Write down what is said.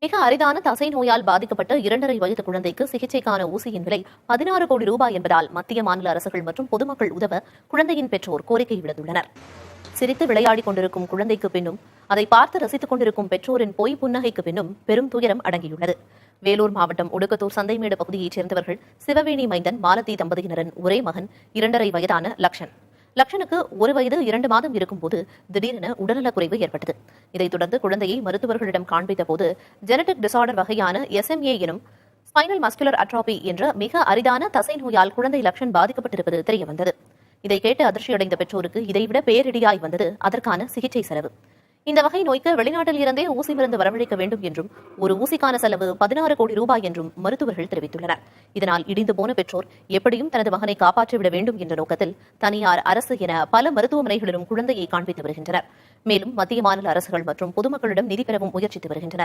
மிக அரிதான தசை நோயால் பாதிக்கப்பட்ட 2.5 வயது குழந்தைக்கு சிகிச்சைக்கான ஊசியின் விலை 16 கோடி ரூபாய் என்பதால் மத்திய மாநில அரசுகள் மற்றும் பொதுமக்கள் உதவ குழந்தையின் பெற்றோர் கோரிக்கை விடுத்துள்ளனர். சிரித்து விளையாடிக் கொண்டிருக்கும் குழந்தைக்கு பின்னும் அதை பார்த்து ரசித்துக் கொண்டிருக்கும் பெற்றோரின் பொய் புன்னகைக்கு பின்னும் பெரும் துயரம் அடங்கியுள்ளது. வேலூர் மாவட்டம் ஒடுக்கத்தூர் சந்தைமேடு பகுதியைச் சேர்ந்தவர்கள் சிவவேணி மைந்தன் மாலதி தம்பதியினரின் ஒரே மகன் 2.5 வயதான லக்ஷன். லக்ஷனுக்கு 1 வயது 2 மாதம் இருக்கும்போது திடீரென உடல்நலக்குறைவு ஏற்பட்டது. இதைத் தொடர்ந்து குழந்தையை மருத்துவர்களிடம் காண்பித்த போது ஜெனடிக் டிசார்டர் வகையான SMA எனும் ஸ்பைனல் மஸ்குலர் அட்ராபி என்ற மிக அரிதான தசை நோயால் குழந்தை லக்ஷன் பாதிக்கப்பட்டிருப்பது தெரியவந்தது. இதை கேட்டு அதிர்ச்சியடைந்த பெற்றோருக்கு இதைவிட பேரிடியாய் வந்தது அதற்கான சிகிச்சை செலவு. இந்த வகை நோய்க்கு வெளிநாட்டில் இருந்தே ஊசி மருந்து வரவழைக்க வேண்டும் என்றும் ஒரு ஊசிக்கான செலவு 16 கோடி ரூபாய் என்றும் மருத்துவர்கள் தெரிவித்துள்ளனர். இதனால் இடிந்து போன பெற்றோர் எப்படியும் தனது மகனை காப்பாற்றிவிட வேண்டும் என்ற நோக்கத்தில் தனியார், அரசு என பல மருத்துவமனைகளிலும் குழந்தையை காண்பித்து வருகின்றனர். மேலும் மத்திய மாநில அரசுகள் மற்றும் பொதுமக்களிடம் நிதி பெறவும் முயற்சித்து வருகின்றனர்.